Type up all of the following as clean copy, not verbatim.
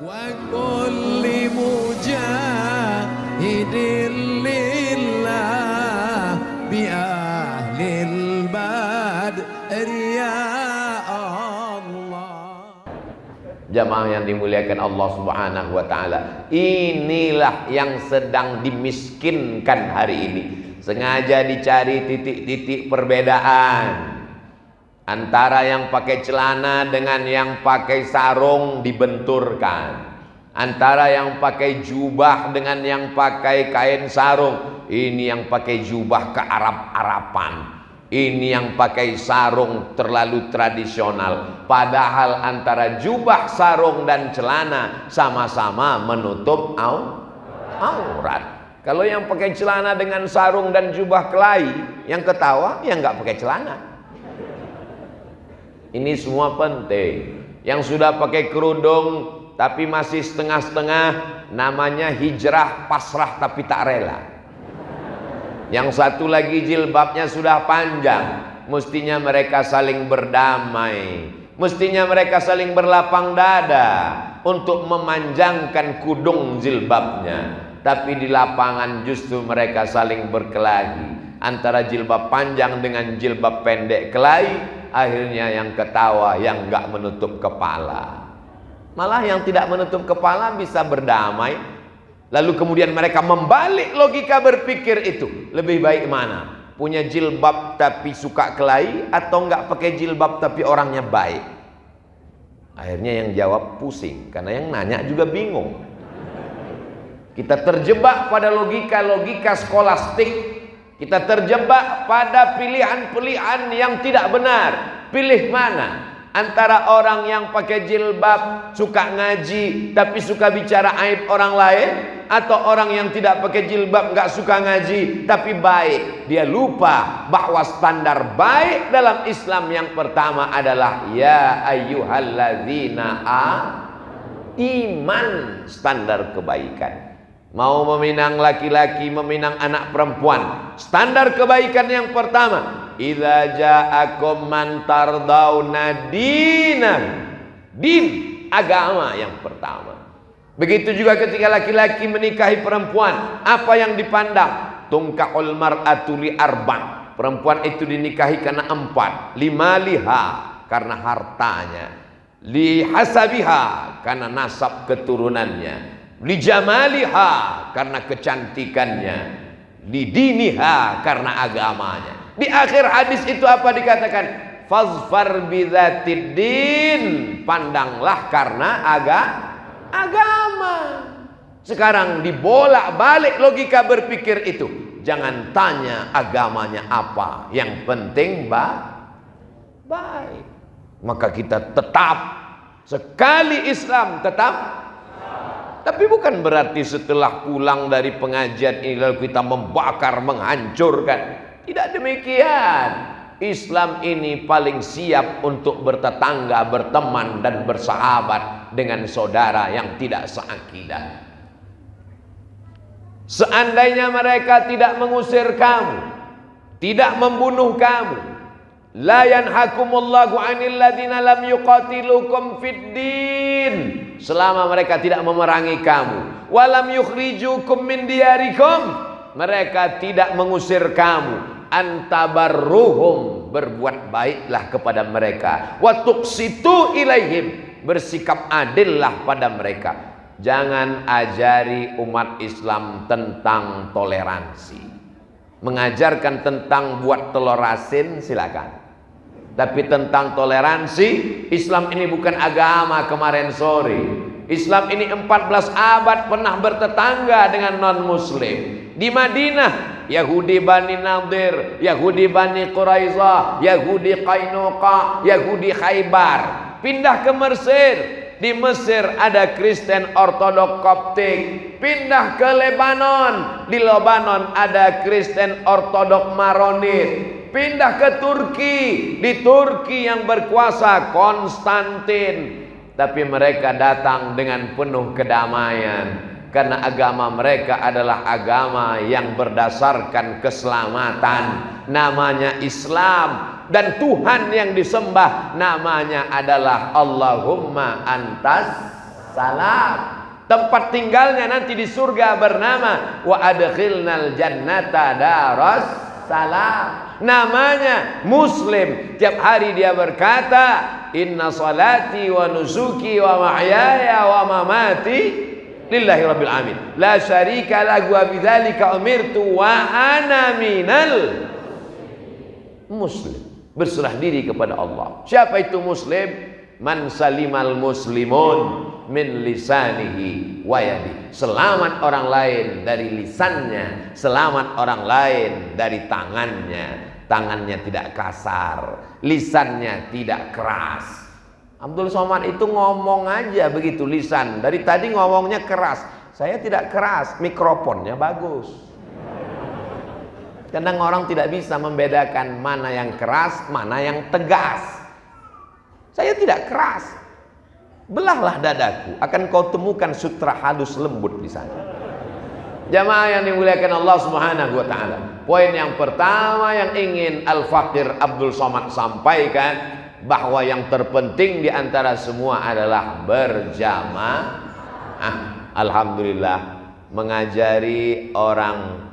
وكل مجاهد لله بأهل البدر يا الله. Jamaah yang dimuliakan Allah Subhanahu wa taala, inilah yang sedang dimiskinkan hari ini. Sengaja dicari titik-titik perbedaan antara yang pakai celana dengan yang pakai sarung, dibenturkan. Antara yang pakai jubah dengan yang pakai kain sarung. Ini yang pakai jubah ke Arab-Araban, ini yang pakai sarung terlalu tradisional. Padahal antara jubah, sarung dan celana sama-sama menutup aurat. Kalau yang pakai celana dengan sarung dan jubah kelahi, yang ketawa yang nggak pakai celana. Ini semua penting. Yang sudah pakai kerudung tapi masih setengah-setengah, namanya hijrah pasrah tapi tak rela. Yang satu lagi jilbabnya sudah panjang, mestinya mereka saling berdamai, mestinya mereka saling berlapang dada untuk memanjangkan kudung jilbabnya. Tapi di lapangan justru mereka saling berkelahi antara jilbab panjang dengan jilbab pendek kelahi. Akhirnya yang ketawa yang nggak menutup kepala. Malah yang tidak menutup kepala bisa berdamai. Lalu kemudian mereka membalik logika berpikir itu. Lebih baik mana? Punya jilbab tapi suka kelahi, atau nggak pakai jilbab tapi orangnya baik? Akhirnya yang jawab pusing, karena yang nanya juga bingung. Kita terjebak pada logika-logika skolastik. Kita terjebak pada pilihan-pilihan yang tidak benar. Pilih mana? Antara orang yang pakai jilbab suka ngaji tapi suka bicara aib orang lain, atau orang yang tidak pakai jilbab nggak suka ngaji tapi baik. Dia lupa bahwa standar baik dalam Islam yang pertama adalah ya ayyuhalladzina iman, standar kebaikan. Mau meminang laki-laki, meminang anak perempuan, standar kebaikan yang pertama, idza ja'akum man tardawna dinan, din, agama yang pertama. Begitu juga ketika laki-laki menikahi perempuan, apa yang dipandang? Tungkahul mar'atu li arba', perempuan itu dinikahi karena 4. Limaliha, karena hartanya. Li hasabiha, karena nasab keturunannya. Li jamaliha, karena kecantikannya. Li diniha, karena agamanya. Di akhir hadis itu apa dikatakan? Fazfar bidzatid din, pandanglah karena agama. Sekarang dibolak-balik logika berpikir itu. Jangan tanya agamanya apa, yang penting baik. Maka kita tetap sekali Islam tetap. Tapi bukan berarti setelah pulang dari pengajian ini lalu kita membakar, menghancurkan. Tidak demikian. Islam ini paling siap untuk bertetangga, berteman dan bersahabat dengan saudara yang tidak seakidah. Seandainya mereka tidak mengusir kamu, tidak membunuh kamu, la yanhakumullahu 'anil ladzina lam yuqatilukum fid din, selama mereka tidak memerangi kamu, walam yukhrijukum min diyarikum, mereka tidak mengusir kamu, antabarruhum, berbuat baiklah kepada mereka, wa tuqsitu ilaihim, bersikap adillah pada mereka. Jangan ajari umat Islam tentang toleransi. Mengajarkan tentang buat telur asin silakan. Tapi tentang toleransi, Islam ini bukan agama kemarin sore. Islam ini 14 abad pernah bertetangga dengan non-muslim. Di Madinah, Yahudi Bani Nadir, Yahudi Bani Quraizah, Yahudi Qainuqa, Yahudi Khaybar. Pindah ke Mesir. Di Mesir ada Kristen Ortodok Koptik. Pindah ke Lebanon. Di Lebanon ada Kristen Ortodok Maronit. Pindah ke Turki. Di Turki yang berkuasa Konstantin. Tapi mereka datang dengan penuh kedamaian. Karena agama mereka adalah agama yang berdasarkan keselamatan. Namanya Islam. Dan Tuhan yang disembah namanya adalah Allahumma antas salam. Tempat tinggalnya nanti di surga bernama wa adkhilnal jannata daras salam. Namanya muslim. Tiap hari dia berkata, inna salati wa nusuki wa mahyaya wa mamati lillahi rabbil alamin. La syarika lahu wa bidzalika umirtu wa ana minal muslim. Berserah diri kepada Allah. Siapa itu muslim? Man salimal muslimun min lisanihi wa yadi. Selamat orang lain dari lisannya, selamat orang lain dari tangannya. Tangannya tidak kasar, lisannya tidak keras. Abdul Somad itu ngomong aja begitu lisan. Dari tadi ngomongnya keras. Saya tidak keras, mikrofonnya bagus. Kadang orang tidak bisa membedakan mana yang keras, mana yang tegas. Saya tidak keras. Belahlah dadaku, akan kau temukan sutra halus lembut di sana. Jamaah yang dimuliakan Allah Subhanahu wa taala. Poin yang pertama yang ingin Al-Faqir Abdul Somad sampaikan, bahwa yang terpenting di antara semua adalah berjamaah. Alhamdulillah, mengajari orang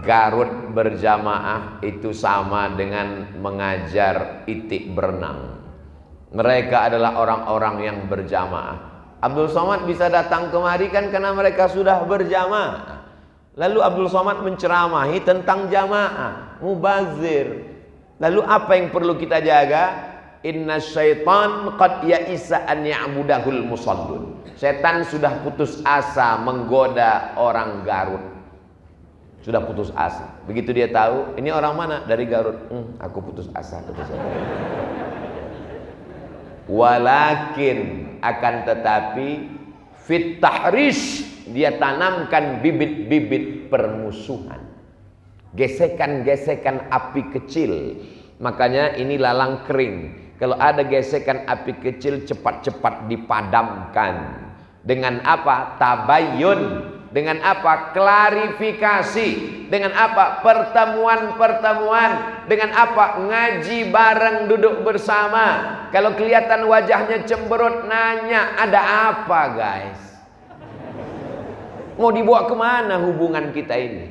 Garut berjamaah itu sama dengan mengajar itik berenang. Mereka adalah orang-orang yang berjamaah. Abdul Somad bisa datang kemari kan karena mereka sudah berjamaah. Lalu Abdul Somad menceramahi tentang jamaah, mubazir. Lalu apa yang perlu kita jaga? Inna syaitan qad ya'isa an ya'budahul musallun. Setan sudah putus asa menggoda orang Garut. Sudah putus asa. Begitu dia tahu, ini orang mana? Dari Garut. Aku putus asa. Walakin akan tetapi fit tahrish, dia tanamkan bibit-bibit permusuhan, gesekan-gesekan api kecil. Makanya ini lalang kering. Kalau ada gesekan api kecil, cepat-cepat dipadamkan. Dengan apa? Tabayyun. Dengan apa? Klarifikasi. Dengan apa? Pertemuan-pertemuan. Dengan apa? Ngaji bareng, duduk bersama. Kalau kelihatan wajahnya cemberut, nanya, ada apa guys? Mau dibawa kemana hubungan kita ini?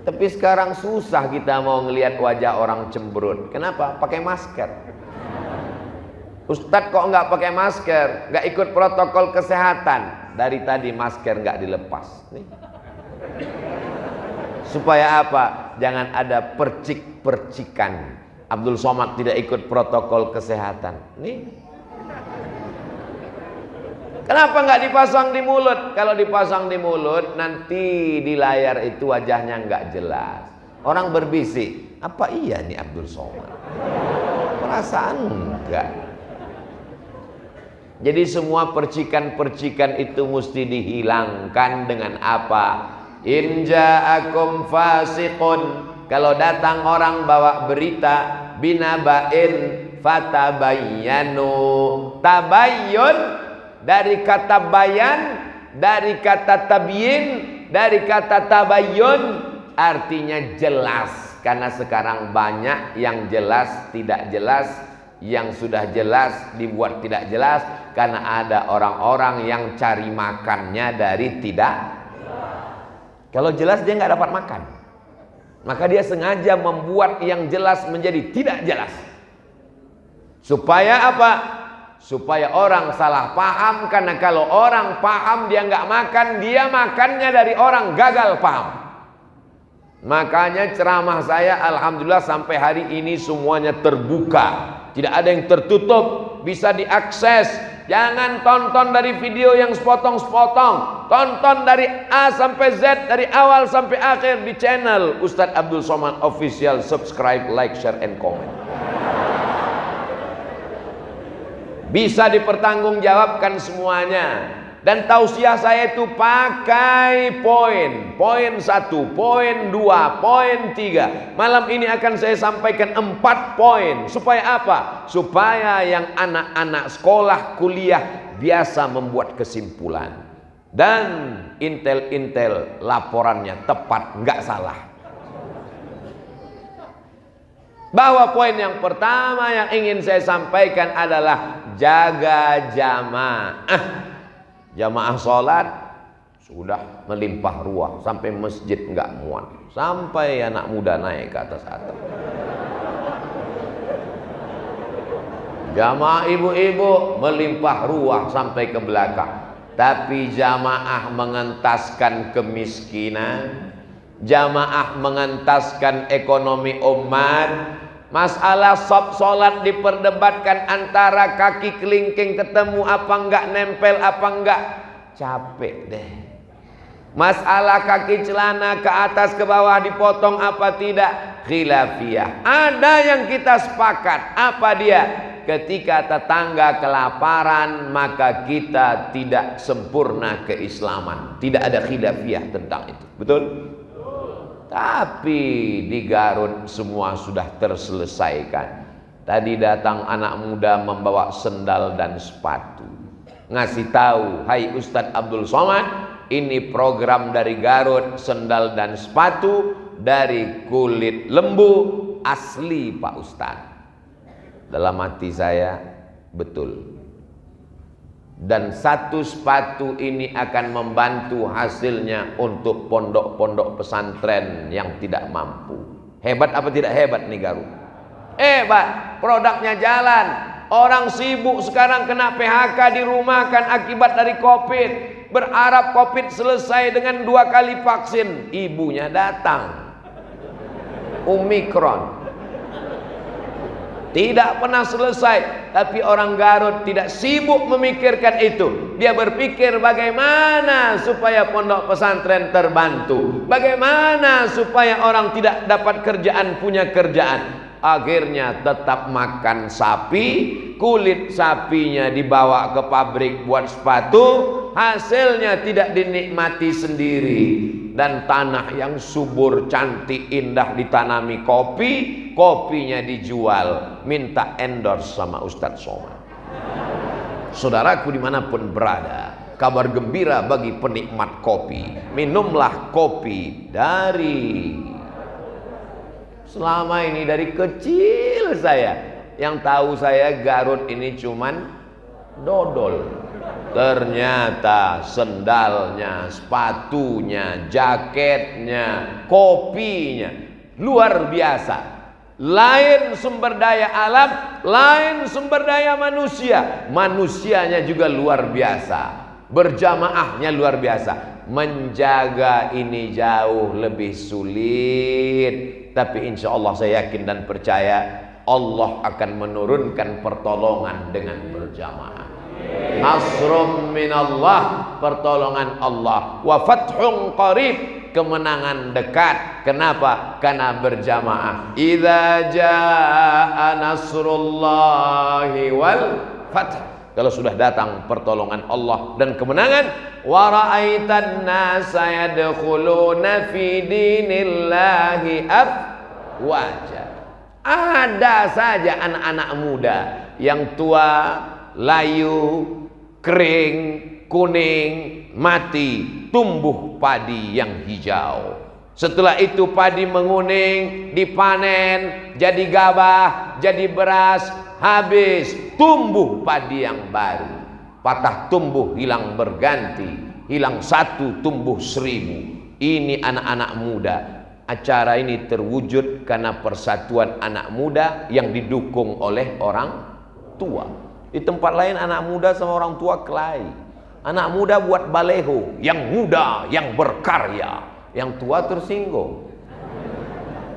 Tapi sekarang susah kita mau ngelihat wajah orang cemberut. Kenapa? Pakai masker. Ustadz kok nggak pakai masker? Nggak ikut protokol kesehatan. Dari tadi masker nggak dilepas. Nih. Supaya apa? Jangan ada percik-percikan. Abdul Somad tidak ikut protokol kesehatan. Nih. Kenapa nggak dipasang di mulut? Kalau dipasang di mulut, nanti di layar itu wajahnya nggak jelas. Orang berbisik, apa iya nih Abdul Somad? Perasaan enggak. Jadi semua percikan-percikan itu mesti dihilangkan dengan apa? In ja'akum fasiqun, kalau datang orang bawa berita binaba'in fatabayyanu. Tabayyun dari kata bayan, dari kata tabyin, dari kata tabayyun, artinya jelas. Karena sekarang banyak yang jelas tidak jelas, yang sudah jelas dibuat tidak jelas, karena ada orang-orang yang cari makannya dari tidak. Kalau jelas dia nggak dapat makan, maka dia sengaja membuat yang jelas menjadi tidak jelas. Supaya apa? Supaya orang salah paham. Karena kalau orang paham dia nggak makan, dia makannya dari orang gagal paham. Makanya ceramah saya alhamdulillah sampai hari ini semuanya terbuka. Tidak ada yang tertutup, bisa diakses. Jangan tonton dari video yang sepotong-sepotong. Tonton dari A sampai Z, dari awal sampai akhir di channel Ustadz Abdul Somad Official. Subscribe, like, share, and comment. Bisa dipertanggungjawabkan semuanya. Dan tausiah saya itu pakai poin. Poin 1, poin 2, poin 3. Malam ini akan saya sampaikan 4 poin. Supaya apa? Supaya yang anak-anak sekolah, kuliah biasa membuat kesimpulan. Dan intel-intel laporannya tepat, nggak salah. Bahwa poin yang pertama yang ingin saya sampaikan adalah jaga jamaah. Jamaah sholat sudah melimpah ruah sampai masjid nggak muat, sampai anak muda naik ke atas atap. Jamaah ibu-ibu melimpah ruah sampai ke belakang. Tapi jamaah mengentaskan kemiskinan, jamaah mengentaskan ekonomi umat. Masalah sholat diperdebatkan antara kaki kelingking ketemu apa enggak, nempel apa enggak, capek deh. Masalah kaki celana ke atas ke bawah dipotong apa tidak, khilafiyah. Ada yang kita sepakat, apa dia? Ketika tetangga kelaparan maka kita tidak sempurna keislaman. Tidak ada khilafiyah tentang itu. Betul? Tapi di Garut semua sudah terselesaikan. Tadi datang anak muda membawa sendal dan sepatu, ngasih tahu, hai Ustadz Abdul Somad, ini program dari Garut, sendal dan sepatu dari kulit lembu asli Pak Ustadz. Dalam hati saya, betul. Dan satu sepatu ini akan membantu hasilnya untuk pondok-pondok pesantren yang tidak mampu. Hebat apa tidak hebat nih Garut? Hebat, produknya jalan. Orang sibuk sekarang kena PHK, dirumahkan akibat dari Covid. Berharap Covid selesai dengan 2 kali vaksin. Ibunya datang, Omikron. Tidak pernah selesai. Tapi orang Garut tidak sibuk memikirkan itu. Dia berpikir bagaimana supaya pondok pesantren terbantu, bagaimana supaya orang tidak dapat kerjaan punya kerjaan. Akhirnya tetap makan sapi, kulit sapinya dibawa ke pabrik buat sepatu, hasilnya tidak dinikmati sendiri. Dan tanah yang subur, cantik, indah ditanami kopi, kopinya dijual, minta endorse sama Ustadz Somad. Saudaraku dimanapun berada, kabar gembira bagi penikmat kopi. Minumlah kopi dari, selama ini dari kecil saya, yang tahu saya Garut ini cuman dodol. Ternyata sendalnya, sepatunya, jaketnya, kopinya luar biasa. Lain sumber daya alam, lain sumber daya manusia. Manusianya juga luar biasa. Berjamaahnya luar biasa. Menjaga ini jauh lebih sulit. Tapi insya Allah saya yakin dan percaya Allah akan menurunkan pertolongan dengan berjamaah. Nasrum minallah, pertolongan Allah, wa fathun qarib, kemenangan dekat. Kenapa? Karena berjamaah. Idza jaa nasrullahi wal fath, kalau sudah datang pertolongan Allah dan kemenangan, wa ra'aitan nasa yadkhuluna fi dinillahi afwaja. Ada saja anak-anak muda yang tua, layu, kering, kuning, mati, tumbuh padi yang hijau. Setelah itu padi menguning, dipanen, jadi gabah, jadi beras, habis, tumbuh padi yang baru. Patah tumbuh hilang berganti, hilang satu tumbuh 1000. Ini anak-anak muda. Acara ini terwujud karena persatuan anak muda yang didukung oleh orang tua. Di tempat lain anak muda sama orang tua kelahi. Anak muda buat baleho, yang muda, yang berkarya, yang tua tersinggung.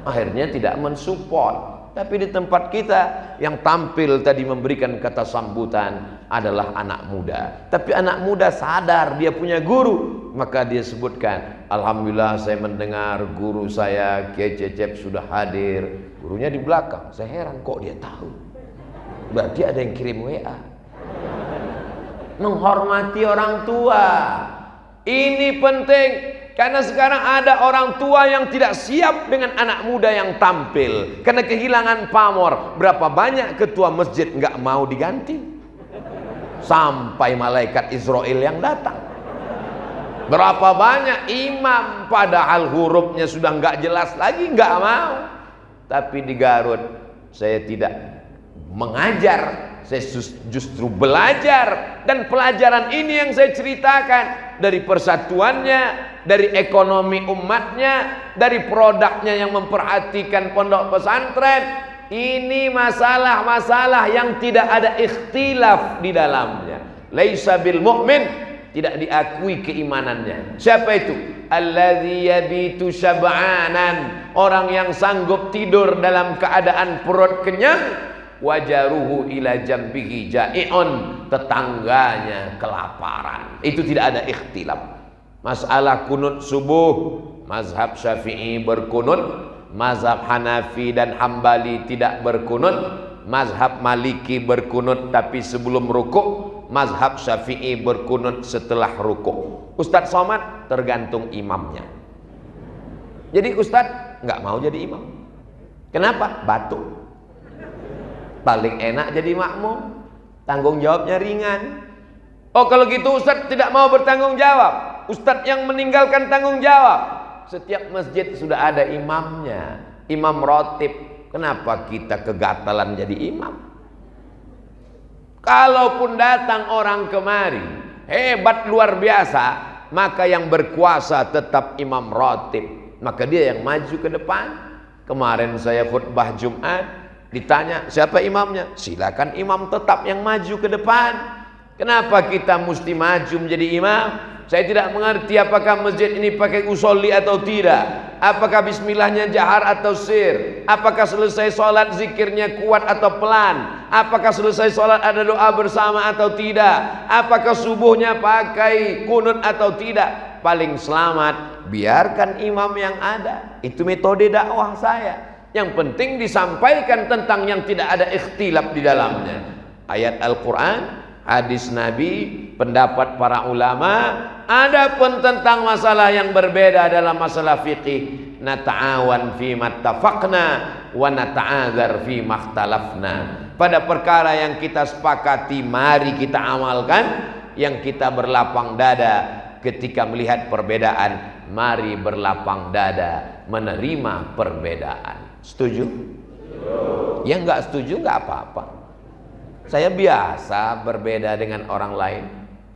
Akhirnya tidak mensupport. Tapi di tempat kita yang tampil tadi memberikan kata sambutan adalah anak muda. Tapi anak muda sadar dia punya guru, maka dia sebutkan, alhamdulillah saya mendengar guru saya Kiai Cecep sudah hadir. Gurunya di belakang. Saya heran kok dia tahu. Berarti ada yang kirim WA. Menghormati orang tua ini penting, karena sekarang ada orang tua yang tidak siap dengan anak muda yang tampil karena kehilangan pamor. Berapa banyak ketua masjid nggak mau diganti sampai malaikat Israel yang datang. Berapa banyak imam padahal hurufnya sudah nggak jelas lagi, nggak mau. Tapi di Garut saya tidak mengajar Saya justru belajar, dan pelajaran ini yang saya ceritakan dari persatuannya, dari ekonomi umatnya, dari produknya yang memperhatikan pondok pesantren. Ini masalah-masalah yang tidak ada ikhtilaf di dalamnya. Laisa bil mu'min, tidak diakui keimanannya. Siapa itu? Alladzi yabitu syab'anan, orang yang sanggup tidur dalam keadaan perut kenyang. Wajaruhu ila jambihi ja'i'un, tetangganya kelaparan. Itu tidak ada ikhtilaf. Masalah kunut subuh, mazhab Syafi'i berkunut, mazhab Hanafi dan Hambali tidak berkunut, mazhab Maliki berkunut tapi sebelum rukuk, mazhab Syafi'i berkunut setelah rukuk. Ustadz Somad tergantung imamnya. Jadi Ustadz nggak mau jadi imam. Kenapa? Batuk. Paling enak jadi makmum, tanggung jawabnya ringan. Oh kalau gitu Ustadz tidak mau bertanggung jawab, Ustadz yang meninggalkan tanggung jawab. Setiap masjid sudah ada imamnya, imam rotib. Kenapa kita kegatalan jadi imam? Kalaupun datang orang kemari hebat luar biasa, maka yang berkuasa tetap imam rotib. Maka dia yang maju ke depan. Kemarin saya khutbah Jumat, ditanya siapa imamnya? Silakan imam tetap yang maju ke depan. Kenapa kita mesti maju menjadi imam? Saya tidak mengerti apakah masjid ini pakai usolli atau tidak. Apakah bismillahnya jahar atau sir. Apakah selesai sholat zikirnya kuat atau pelan. Apakah selesai sholat ada doa bersama atau tidak. Apakah subuhnya pakai kunut atau tidak. Paling selamat biarkan imam yang ada. Itu metode dakwah saya. Yang penting disampaikan tentang yang tidak ada ikhtilaf di dalamnya. Ayat Al-Quran, hadis Nabi, pendapat para ulama. Adapun tentang masalah yang berbeda dalam masalah fikih, nata'awan fi mattafaqna wa nata'adzar fi makhtalafna. Pada perkara yang kita sepakati mari kita amalkan, yang kita berlapang dada ketika melihat perbedaan, mari berlapang dada menerima perbedaan. Setuju? Yang enggak setuju enggak apa-apa. Saya biasa berbeda dengan orang lain.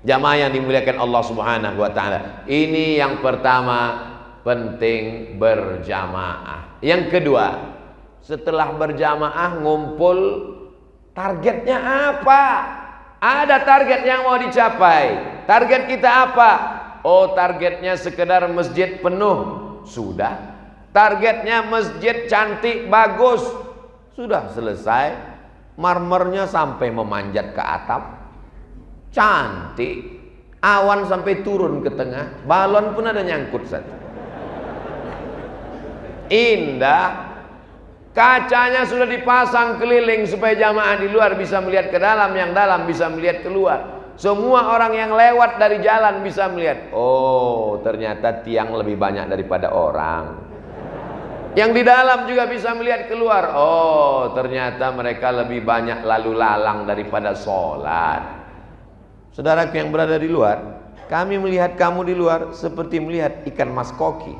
Jamaah yang dimuliakan Allah Subhanahu wa taala. Ini yang pertama, penting berjamaah. Yang kedua, setelah berjamaah ngumpul, targetnya apa? Ada target yang mau dicapai. Target kita apa? Oh, targetnya sekedar masjid penuh. Sudah. Targetnya masjid cantik bagus. Sudah selesai. Marmernya sampai memanjat ke atap. Cantik, awan sampai turun ke tengah, balon pun ada nyangkut satu. Indah, kacanya sudah dipasang keliling supaya jamaah di luar bisa melihat ke dalam, yang dalam bisa melihat keluar. Semua orang yang lewat dari jalan bisa melihat. Oh, ternyata tiang lebih banyak daripada orang. Yang di dalam juga bisa melihat keluar. Oh, ternyata mereka lebih banyak lalu lalang daripada sholat. Saudaraku yang berada di luar, kami melihat kamu di luar seperti melihat ikan mas koki.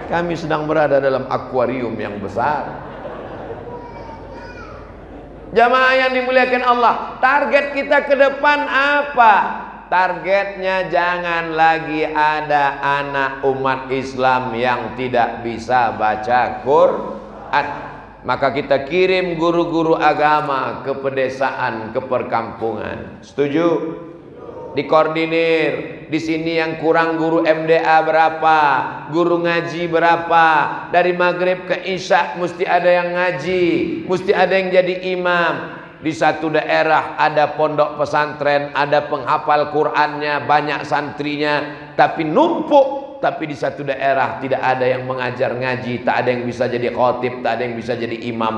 Kami sedang berada dalam akuarium yang besar. Jamaah yang dimuliakan Allah, target kita ke depan apa? Targetnya jangan lagi ada anak umat Islam yang tidak bisa baca Quran. Maka kita kirim guru-guru agama ke pedesaan, ke perkampungan. Setuju? Dikoordinir. Di sini yang kurang guru MDA berapa? Guru ngaji berapa? Dari maghrib ke isya mesti ada yang ngaji, mesti ada yang jadi imam. Di satu daerah ada pondok pesantren, ada penghafal Qur'annya, banyak santrinya, tapi numpuk. Tapi di satu daerah tidak ada yang mengajar ngaji, tak ada yang bisa jadi khatib, tak ada yang bisa jadi imam.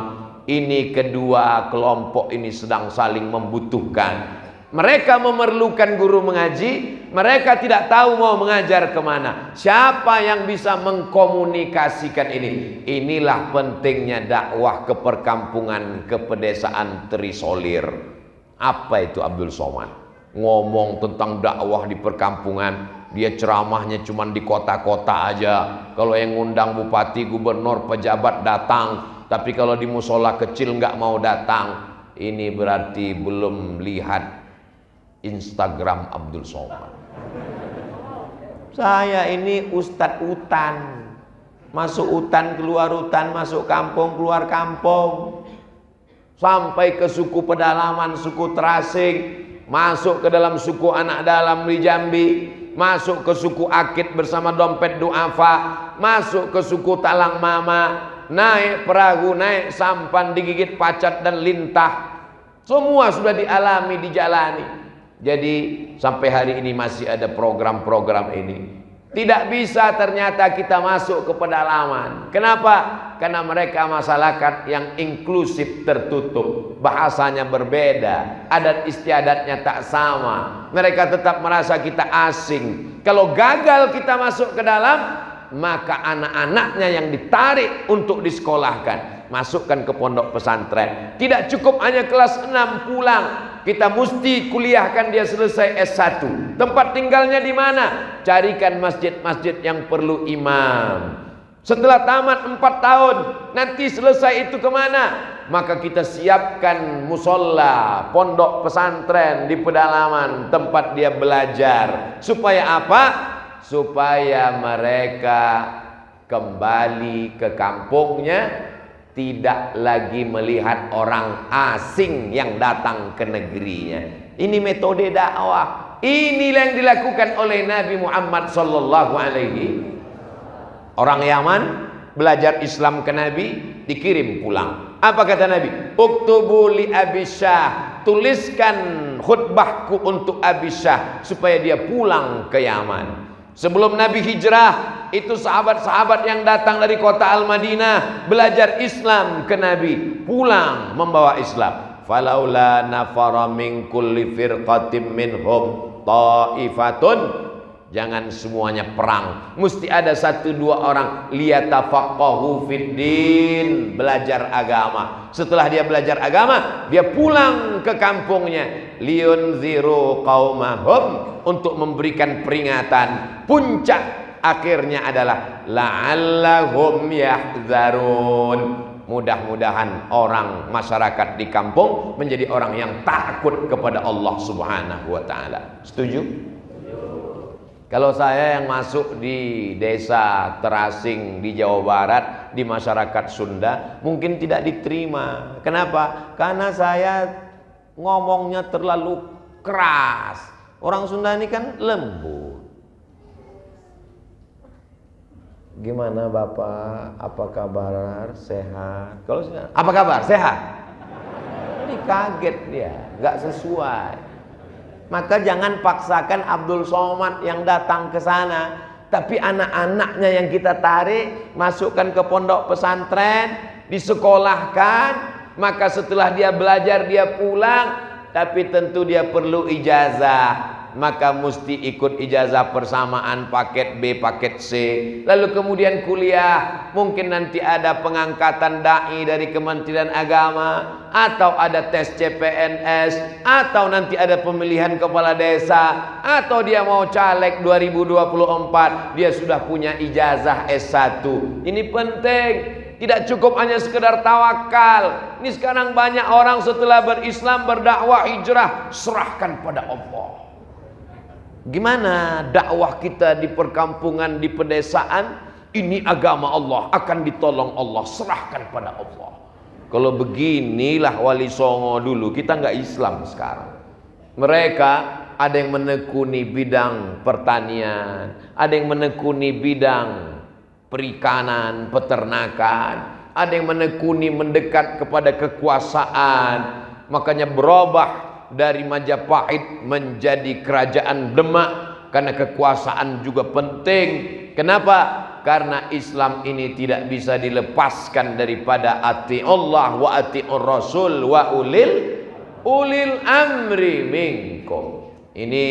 Ini kedua kelompok ini sedang saling membutuhkan. Mereka memerlukan guru mengaji, mereka tidak tahu mau mengajar kemana. Siapa yang bisa mengkomunikasikan ini? Inilah pentingnya dakwah ke perkampungan, ke pedesaan terisolir. Apa itu Abdul Somad? Ngomong tentang dakwah di perkampungan. Dia ceramahnya cuma di kota-kota aja. Kalau yang ngundang bupati, gubernur, pejabat datang. Tapi kalau di musola kecil nggak mau datang. ini berarti belum lihat Instagram Abdul Somad. Saya ini ustadz hutan, masuk hutan keluar hutan, masuk kampung keluar kampung, sampai ke suku pedalaman, suku Terasing, masuk ke dalam suku anak dalam di Jambi, masuk ke suku Akit bersama dompet duafa, masuk ke suku Talang Mama, naik perahu, naik sampan, digigit pacat dan lintah, semua sudah dialami, dijalani. Jadi sampai hari ini masih ada program-program ini. Tidak bisa ternyata kita masuk ke pedalaman. Kenapa? Karena mereka masyarakat yang inklusif, tertutup, bahasanya berbeda, adat istiadatnya tak sama. Mereka tetap merasa kita asing. Kalau gagal kita masuk ke dalam, maka anak-anaknya yang ditarik untuk disekolahkan, masukkan ke pondok pesantren. Tidak cukup hanya kelas 6 pulang, kita mesti kuliahkan dia selesai S1. Tempat tinggalnya di mana? Carikan masjid-masjid yang perlu imam. Setelah tamat 4 tahun, nanti selesai itu kemana? Maka kita siapkan musola, pondok pesantren di pedalaman, tempat dia belajar. Supaya apa? Supaya mereka kembali ke kampungnya, tidak lagi melihat orang asing yang datang ke negerinya. Ini metode dakwah. Inilah yang dilakukan oleh Nabi Muhammad sallallahu alaihi. Orang Yaman belajar Islam ke Nabi, dikirim pulang. Apa kata Nabi? Uktubu li Abi Syah, tuliskan khutbahku untuk Abi Syah supaya dia pulang ke Yaman. Sebelum Nabi hijrah, itu sahabat-sahabat yang datang dari kota Al-Madinah belajar Islam ke Nabi, pulang membawa Islam. Falaula nafara min kulli firqatin minhum ta'ifatun, jangan semuanya perang, mesti ada 1-2 orang liyatafaqahu fid din, belajar agama. Setelah dia belajar agama, dia pulang ke kampungnya, liyunziru qaumahum, untuk memberikan peringatan. Puncak akhirnya adalah la'allahum yahzarun. Mudah-mudahan orang masyarakat di kampung menjadi orang yang takut kepada Allah Subhanahu wa taala. Setuju? Kalau saya yang masuk di desa Terasing di Jawa Barat, di masyarakat Sunda, mungkin tidak diterima. Kenapa? Karena saya ngomongnya terlalu keras. Orang Sunda ini kan lembut. Gimana Bapak? Apa kabar? Sehat? Kalau apa kabar? Sehat? Jadi kaget dia, nggak sesuai. Maka jangan paksakan Abdul Somad yang datang ke sana, tapi anak-anaknya yang kita tarik, masukkan ke pondok pesantren, disekolahkan. Maka setelah dia belajar, dia pulang. Tapi tentu dia perlu ijazah, maka mesti ikut ijazah persamaan paket B, paket C. Lalu kemudian kuliah, mungkin nanti ada pengangkatan dai dari Kementerian Agama, atau ada tes CPNS, atau nanti ada pemilihan kepala desa, atau dia mau caleg 2024, dia sudah punya ijazah S1. Ini penting. Tidak cukup hanya sekedar tawakal. Ini sekarang banyak orang setelah berislam, berdakwah, hijrah, serahkan pada Allah. Gimana dakwah kita di perkampungan, di pedesaan? Ini agama Allah, akan ditolong Allah, serahkan pada Allah. Kalau beginilah Wali Songo dulu, kita nggak Islam sekarang. Mereka ada yang menekuni bidang pertanian, ada yang menekuni bidang perikanan, peternakan, ada yang menekuni mendekat kepada kekuasaan. Makanya berubah dari Majapahit menjadi kerajaan Demak, karena kekuasaan juga penting. Kenapa? Karena Islam ini tidak bisa dilepaskan daripada ati Allah wa ati'ur Rasul wa ulil amri minkum. Ini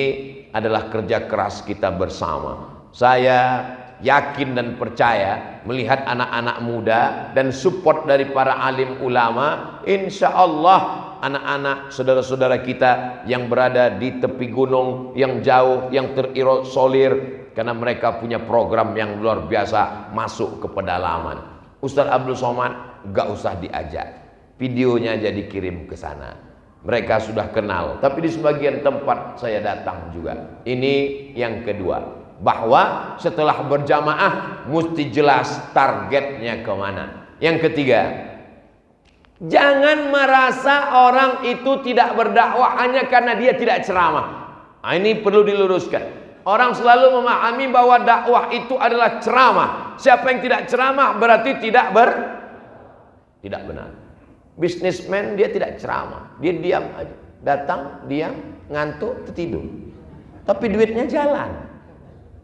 adalah kerja keras kita bersama. Saya yakin dan percaya melihat anak-anak muda dan support dari para alim ulama, insya Allah anak-anak saudara-saudara kita yang berada di tepi gunung, yang jauh, yang terisolir, karena mereka punya program yang luar biasa, masuk ke pedalaman. Ustaz Abdul Somad gak usah diajak, videonya aja dikirim ke sana. Mereka sudah kenal, tapi di sebagian tempat saya datang juga. Ini yang kedua, bahwa setelah berjamaah mesti jelas targetnya kemana. Yang ketiga, jangan merasa orang itu tidak berdakwah hanya karena dia tidak ceramah. Nah, ini perlu diluruskan. Orang selalu memahami bahwa dakwah itu adalah ceramah. Siapa yang tidak ceramah berarti tidak benar. Bisnismen dia tidak ceramah, dia diam aja. Datang, diam, ngantuk, tertidur. Tapi duitnya jalan.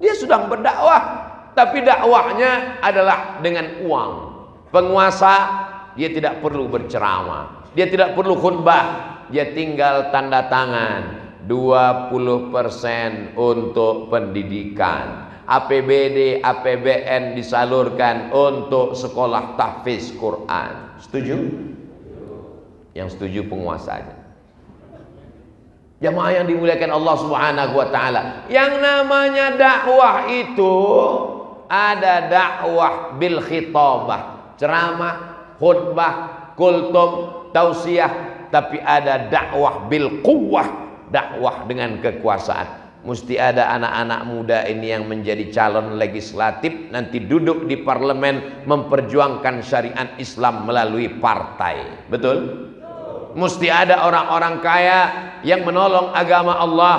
Dia sedang berdakwah, tapi dakwahnya adalah dengan uang. Penguasa dia tidak perlu berceramah, dia tidak perlu khutbah, dia tinggal tanda tangan 20% untuk pendidikan, APBD, APBN disalurkan untuk sekolah tahfiz Quran. Setuju? Yang setuju penguasanya. Jamaah yang dimuliakan Allah Subhanahu wa taala, yang namanya dakwah itu ada dakwah bil khitabah, ceramah, khutbah, kultum, tausiah, tapi ada dakwah bil quwwah, dakwah dengan kekuasaan. Mesti ada anak-anak muda ini yang menjadi calon legislatif, nanti duduk di parlemen memperjuangkan syariat Islam melalui partai. Betul? Mesti ada orang-orang kaya yang menolong agama Allah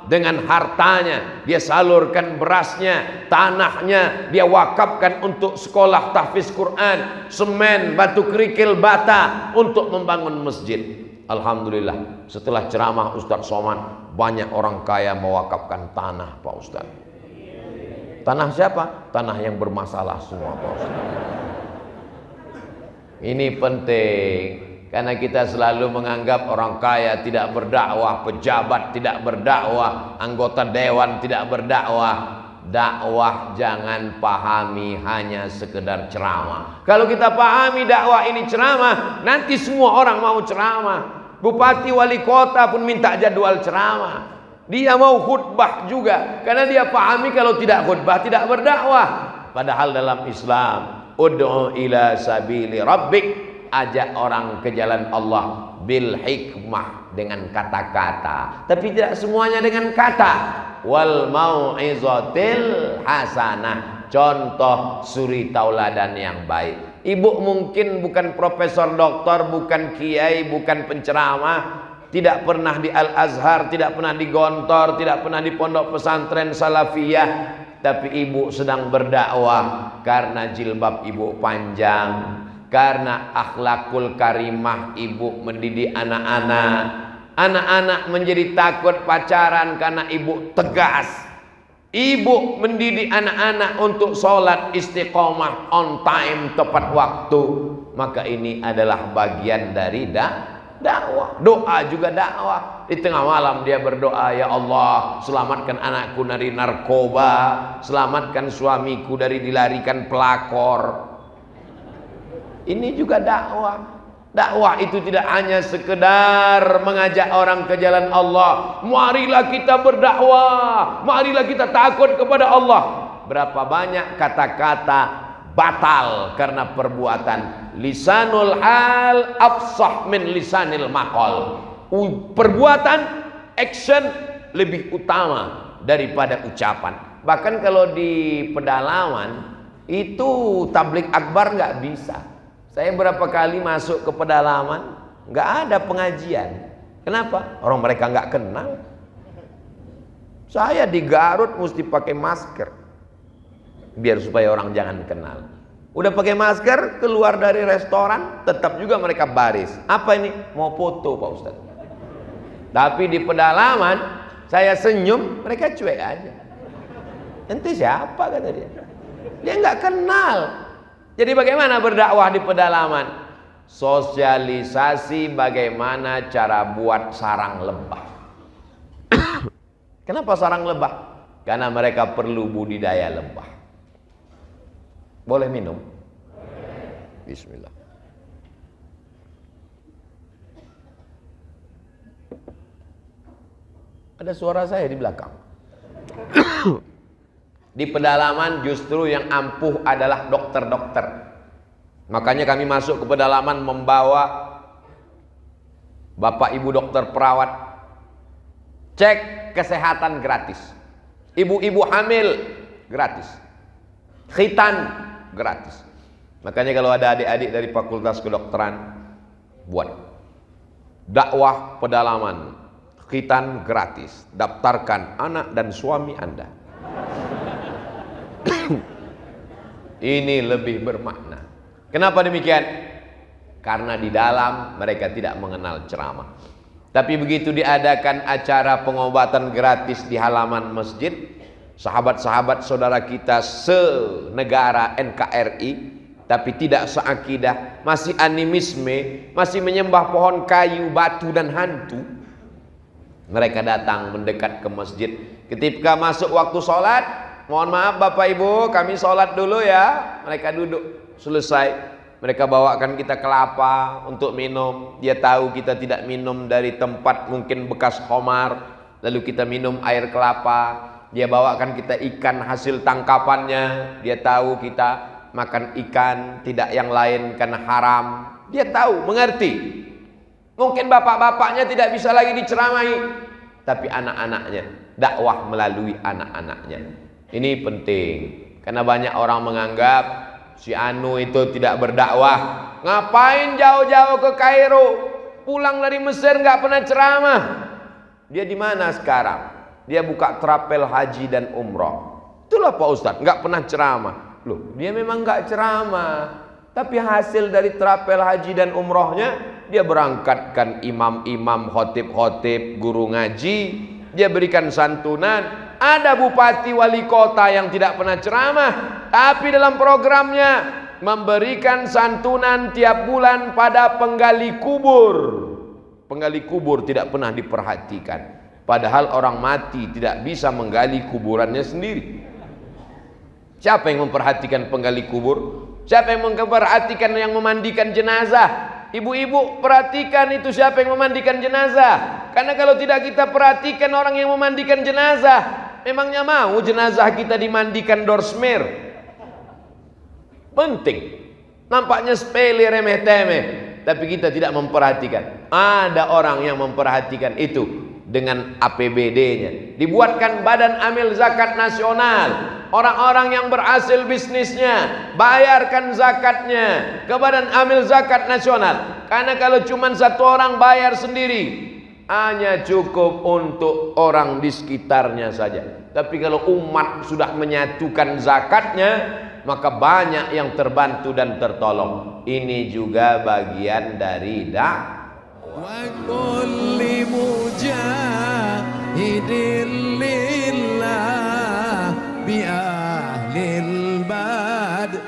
dengan hartanya. Dia salurkan berasnya, tanahnya dia wakafkan untuk sekolah tahfiz Quran, semen, batu kerikil, bata untuk membangun masjid. Alhamdulillah, setelah ceramah Ustadz Somad, banyak orang kaya mewakafkan tanah, Pak Ustadz. Tanah siapa? Tanah yang bermasalah semua, Pak Ustadz. Ini penting, karena kita selalu menganggap orang kaya tidak berdakwah, pejabat tidak berdakwah, anggota dewan tidak berdakwah. Dakwah jangan pahami hanya sekedar ceramah. Kalau kita pahami dakwah ini ceramah, nanti semua orang mau ceramah. Bupati wali kota pun minta jadwal ceramah. Dia mau khutbah juga, karena dia pahami kalau tidak khutbah tidak berdakwah. Padahal dalam Islam, ud'u ila sabili rabbik, ajak orang ke jalan Allah bil hikmah, dengan kata-kata, tapi tidak semuanya dengan kata. Wal mau'izatil hasanah, contoh suri tauladan yang baik. Ibu mungkin bukan profesor doktor, bukan kiai, bukan penceramah, tidak pernah di Al-Azhar, tidak pernah di Gontor, tidak pernah di pondok pesantren salafiyah, tapi ibu sedang berdakwah karena jilbab ibu panjang, karena akhlakul karimah ibu mendidik anak-anak. Anak-anak menjadi takut pacaran karena ibu tegas. Ibu mendidik anak-anak untuk sholat istiqomah, on time, tepat waktu. Maka ini adalah bagian dari dakwah. Doa juga dakwah. Di tengah malam dia berdoa, ya Allah, selamatkan anakku dari narkoba, selamatkan suamiku dari dilarikan pelakor. Ini juga dakwah. Dakwah itu tidak hanya sekedar mengajak orang ke jalan Allah. Marilah kita berdakwah, marilah kita takut kepada Allah. Berapa banyak kata-kata batal karena perbuatan. Lisanul hal afsah min lisanil maqal. Perbuatan, action lebih utama daripada ucapan. Bahkan kalau di pedalaman itu tablik akbar nggak bisa. Saya berapa kali masuk ke pedalaman, nggak ada pengajian. Kenapa? Orang mereka nggak kenal. Saya di Garut mesti pakai masker, biar supaya orang jangan kenal. Udah pakai masker, keluar dari restoran, tetap juga mereka baris. Apa ini? Mau foto, Pak Ustadz. Tapi di pedalaman, saya senyum, mereka cuek aja. Ente siapa, kata dia. Dia nggak kenal. Jadi bagaimana berdakwah di pedalaman? Sosialisasi bagaimana cara buat sarang lebah. Kenapa sarang lebah? Karena mereka perlu budidaya lebah. Boleh minum? Bismillah. Ada suara saya di belakang. Di pedalaman justru yang ampuh adalah dokter-dokter. Makanya kami masuk ke pedalaman membawa Bapak ibu dokter perawat, cek kesehatan gratis. Ibu-ibu hamil gratis. Khitan gratis. Makanya kalau ada adik-adik dari fakultas kedokteran, buat dakwah pedalaman, khitan gratis. Daftarkan anak dan suami Anda. Ini lebih bermakna. Kenapa demikian? Karena di dalam mereka tidak mengenal ceramah. Tapi begitu diadakan acara pengobatan gratis di halaman masjid, sahabat-sahabat saudara kita senegara NKRI, tapi tidak seakidah, masih animisme, masih menyembah pohon kayu, batu dan hantu, mereka datang mendekat ke masjid. Ketika masuk waktu sholat, mohon maaf Bapak Ibu, kami sholat dulu ya. Mereka duduk, selesai. Mereka bawakan kita kelapa untuk minum. Dia tahu kita tidak minum dari tempat mungkin bekas khamar, lalu kita minum air kelapa. Dia bawakan kita ikan hasil tangkapannya. Dia tahu kita makan ikan, tidak yang lain karena haram. Dia tahu, mengerti. Mungkin bapak-bapaknya tidak bisa lagi diceramahi, tapi anak-anaknya, dakwah melalui anak-anaknya. Ini penting, karena banyak orang menganggap si Anu itu tidak berdakwah. Ngapain jauh-jauh ke Kairo? Pulang dari Mesir nggak pernah ceramah. Dia di mana sekarang? Dia buka trapel haji dan umroh. Itulah Pak Ustadz, nggak pernah ceramah. Loh, dia memang nggak ceramah, tapi hasil dari trapel haji dan umrohnya, dia berangkatkan imam-imam, khotib-khotib, guru ngaji. Dia berikan santunan. Ada bupati wali kota yang tidak pernah ceramah, tapi dalam programnya memberikan santunan tiap bulan pada penggali kubur. Penggali kubur tidak pernah diperhatikan, padahal orang mati tidak bisa menggali kuburannya sendiri. Siapa yang memperhatikan penggali kubur? Siapa yang memperhatikan yang memandikan jenazah? Ibu-ibu perhatikan itu, siapa yang memandikan jenazah. Karena kalau tidak kita perhatikan orang yang memandikan jenazah, memangnya mau jenazah kita dimandikan dorsmer? Penting. Nampaknya sepele, remeh temeh, tapi kita tidak memperhatikan. Ada orang yang memperhatikan itu dengan APBD-nya. Dibuatkan Badan Amil Zakat Nasional. Orang-orang yang berhasil bisnisnya, bayarkan zakatnya ke Badan Amil Zakat Nasional. Karena kalau cuma satu orang bayar sendiri, hanya cukup untuk orang di sekitarnya saja. Tapi kalau umat sudah menyatukan zakatnya, maka banyak yang terbantu dan tertolong. Ini juga bagian dari وكل مجاهد لله بأهل البدر